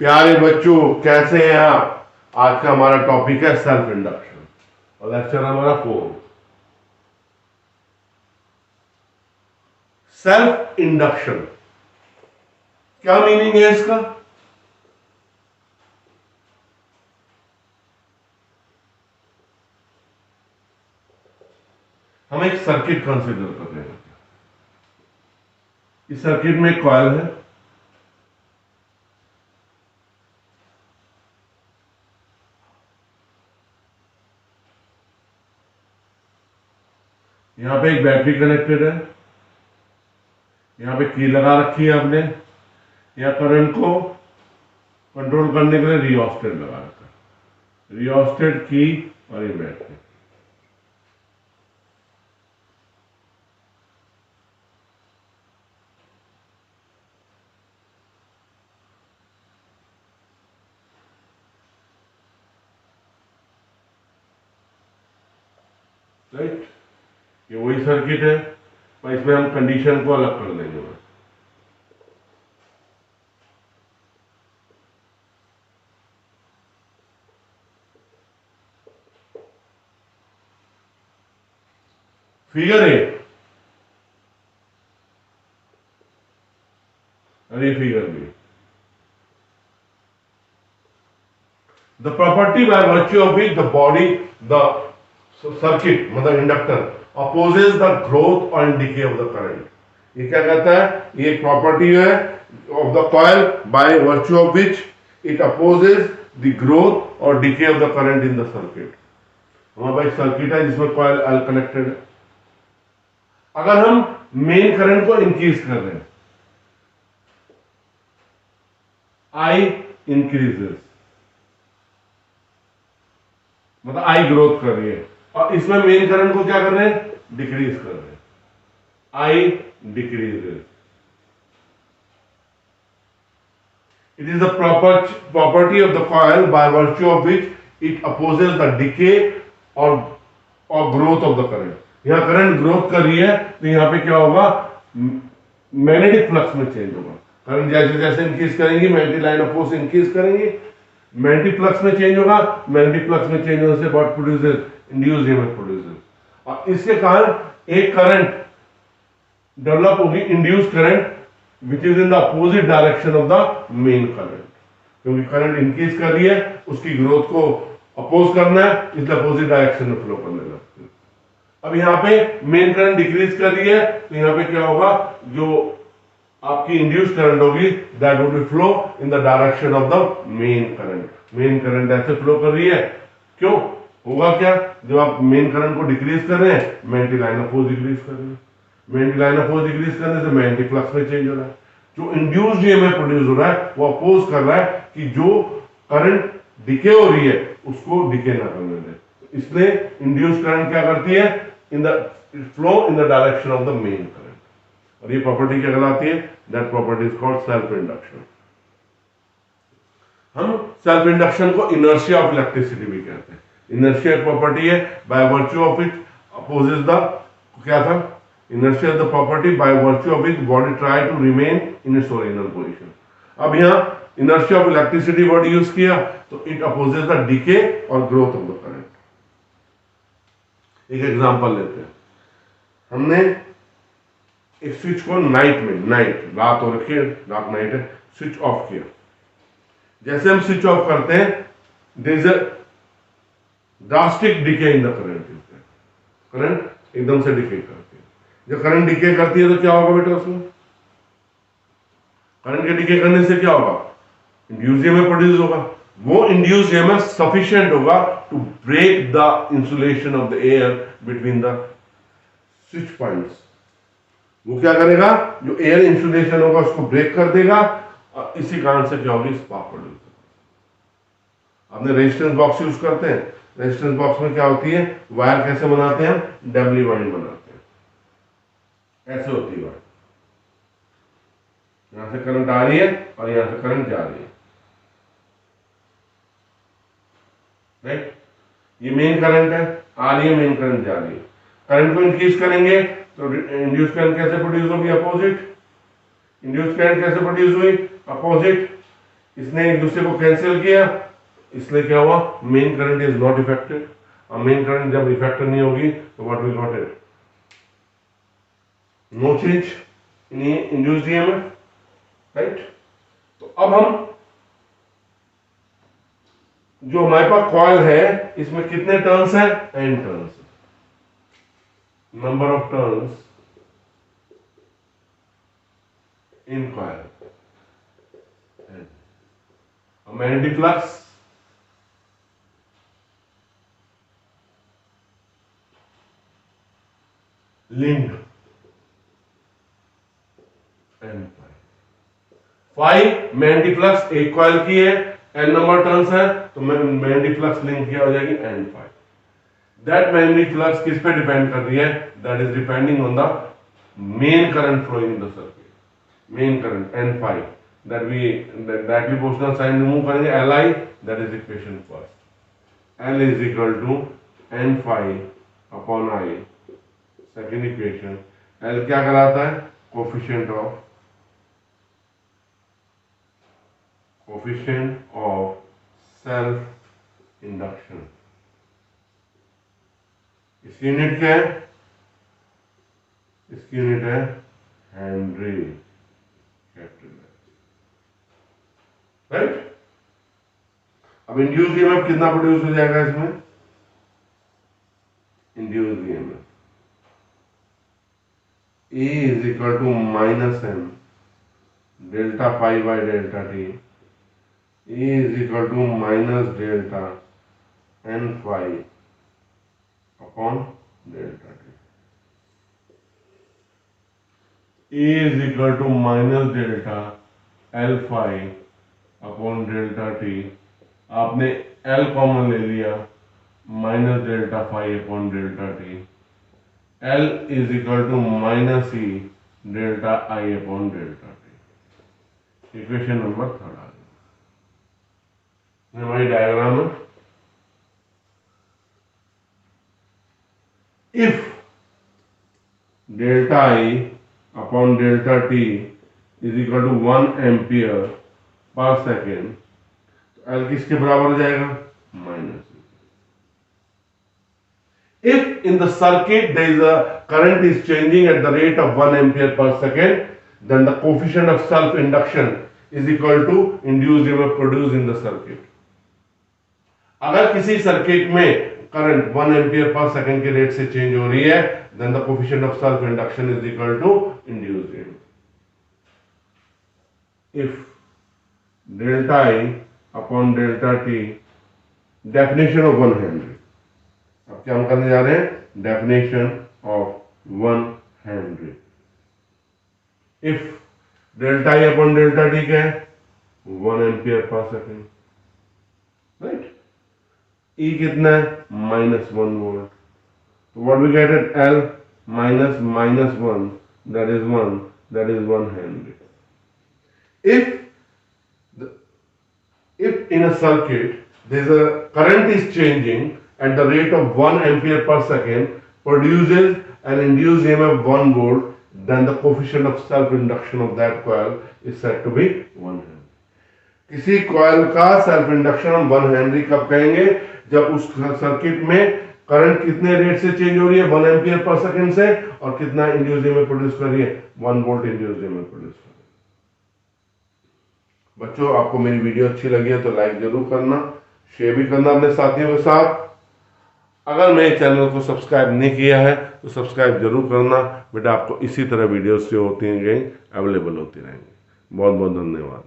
प्यारे बच्चों, कैसे हैं आप। आज का हमारा टॉपिक है सेल्फ इंडक्शन और लेक्चर हमारा 4। सेल्फ इंडक्शन क्या मीनिंग है इसका? हम एक सर्किट कंसीडर कर रहे हैं। इस सर्किट में एक कॉइल है, यहां पे एक बैटरी कनेक्टेड है, यहां पे की लगा रखी है आपने, या करंट को कंट्रोल करने के लिए रियोस्टेट लगा रखा है, रियोस्टेट की और ये बैटरी। राइट, ये वही सर्किट है, पर इसमें हम कंडीशन को अलग कर देंगे। फिगर 8 और ये फिगर भी। The property by virtue of which the body, the circuit, मतलब inductor, opposes the growth or decay of the current। ये क्या कहता है? ये एक प्रॉपर्टी है of the coil by virtue of which it opposes the growth or decay of the current in the circuit। हमारे पास circuit है जिसमें कॉइल L कनेक्टेड है। अगर हम मेन करंट को इंक्रीज कर रहे हैं, I इंक्रीजेस, मतलब आई ग्रोथ कर रही है, और इसमें मेन करंट को क्या कर रहे हैं? डिक्रीज कर रहे हैं, I decreases. It is the property of the coil by virtue of which it opposes the decay और ग्रोथ ऑफ द करंट। यहां करंट ग्रोथ कर रही है तो यहां पे क्या होगा? मैग्नेटिक फ्लक्स में चेंज होगा। करंट जैसे जैसे इंक्रीज करेंगे, magnetic line of force increase करेंगे, मैग्नेटिक फ्लक्स में चेंज होगा। मैग्नेटिक फ्लक्स में चेंज होने से what produces? Induced EMF produces, और इसके कारण एक करंट डेवलप होगी, induced current, which is in the opposite direction of the main current. क्योंकि करंट इंक्रीज कर रही है, उसकी ग्रोथ को अपोज करना है, इसलिए अपोजिट डायरेक्शन में फ्लो करने लगती है। अब यहाँ पे मेन करंट डिक्रीज कर रही है तो यहाँ पे क्या होगा? जो आपकी इंड्यूस्ड करंट होगी, that would be flow in the direction of the main current. Main current ऐसे फ्लो कर रही है, क्यों होगा क्या? जब आप मेन करंट को डिक्रीज कर रहे हैं, magnetic line of force decrease कर रहे हैं, magnetic line of force decrease करने से मैग्नेटिक फ्लक्स में चेंज हो रहा है। जो इंड्यूस्ड ईएमएफ प्रोड्यूस हो रहा है वो अपोज कर रहा है कि जो करंट डिके हो रही है उसको डिके ना करने दे, इसलिए इंड्यूस्ड करंट क्या करती है? In the flow in the direction of the main current, और ये प्रॉपर्टी क्या कहलाती है? That property is called self induction. हम सेल्फ इंडक्शन को इनर्शिया ऑफ इलेक्ट्रिसिटी भी कहते हैं। इनर्शिया प्रॉपर्टी है by virtue of it opposes the, क्या था? Inertia the property by virtue of it body try to remain in its original position. अब यहां inertia of electricity word use किया तो इट अपोजेस द डिके और growth of the current. एक example लेते हैं। हमने एक स्विच को नाइट में, नाइट रात हो रखी है, रात नाइट है, स्विच ऑफ किया। जैसे हम स्विच ऑफ करते हैं, there is a drastic decay in the current. Current एकदम से डिके करती है। जब करंट डिके करती है तो क्या होगा बेटा? उसमें करंट के डिके करने से क्या होगा? इंड्यूस्ड ईएमएफ प्रोड्यूस होगा। वो इंड्यूस्ड ईएमएफ सफिशिएंट होगा to break the insulation of the air between the switch points. वो क्या करेगा? जो एयर इंसुलेशन होगा उसको ब्रेक कर देगा, और इसी कारण से क्या होगी? स्पार्क प्रोड्यूस होगा। आपने रेजिस्टेंस बॉक्स यूज करते हैं, रेजिस्टेंस बॉक्स में क्या होती है? वायर कैसे बनाते हैं? डबली वाइंड बनाते हैं, ऐसे होती है वायर। यहां से करंट आ रही है और यहां से करंट जा रही है, राइट? ये मेन करंट है, आ रही है, मेन करंट जा रही है। करंट को इंक्रीज करेंगे तो इंड्यूस करंट कैसे प्रोड्यूस होगी? अपोजिट। इंड्यूस करंट कैसे प्रोड्यूस हुई? अपोजिट। इसने एक दूसरे को कैंसिल किया, इसलिए क्या हुआ? Main current is not affected. और मेन करंट जब इफेक्टेड नहीं होगी तो what we got it? No change in induced EMF, right? तो अब हम जो हमारे पास कॉइल है इसमें कितने टर्न्स हैं? n turns. Number of turns in coil. Magnetic flux linked n five. Magnetic flux एक कॉइल की है, n नंबर टर्न्स है, तो मैग्नेटिक फ्लक्स लिंक किया हो जाएगी n5। दैट मैग्नेटिक फ्लक्स किस पे डिपेंड कर रही है? That is depending on the main current flowing in the circuit. Main current n5 that we directly proportional sign remove करेंगे, Li, that is equation first. L is equal to n5 upon I, second equation. L क्या कराता है? Coefficient of self induction. इसकी unit क्या है? इसकी unit है henry, right? अब इंड्यूस्ड ईएमएफ कितना प्रोड्यूस हो जाएगा इसमें? Induced EMF E is equal to minus m delta phi by delta t. E is equal to minus delta n phi upon delta t. E is equal to minus delta l phi upon delta t. आपने L common ले लिया, minus delta phi upon delta t. L is equal to minus E delta I upon delta t. Equation number third आ गया। हमारी diagram है। If delta I upon delta T is equal to 1 ampere per second, तो L किसके बराबर हो जाएगा? Minus. If in the circuit there is a current is changing at the rate of 1 ampere per second, then the coefficient of self-induction is equal to induced EMF produced in the circuit. अगर किसी circuit में current 1 ampere per second के rate से change हो रही है, then the coefficient of self-induction is equal to induced EMF. If delta I upon delta T, definition of 1 Henry. अब क्या हम करने जा रहे हैं? Definition of 1 Henry. If delta I upon delta T क्या है? 1 एम्पियर पर सेकेंड, राइट? ई कितना है? -1 वोल्ट। तो what we get at L minus -1, that is 1 henry. If in a circuit there is a current is changing at the rate of 1 ampere per second, produces an induced EMF 1 volt, then the coefficient of self-induction of that coil is said to be 1 Henry. किसी coil का self induction हम 1 Henry कब कहेंगे? जब उस circuit में current कितने rate से चेंज हो रही है? 1 एम्पियर पर सेकेंड से, और कितना इंड्यूस्ड EMF प्रोड्यूस कर रही है? 1 वोल्ट इंड्यूस्ड EMF प्रोड्यूस कर रही है। बच्चों, आपको मेरी वीडियो अच्छी लगी है तो लाइक जरूर करना, शेयर भी करना अपने साथियों के साथ। अगर मेरे चैनल को सब्सक्राइब नहीं किया है तो सब्सक्राइब जरूर करना बेटा, आपको इसी तरह वीडियोस जो होती हैं अवेलेबल होती रहेंगी। बहुत बहुत धन्यवाद।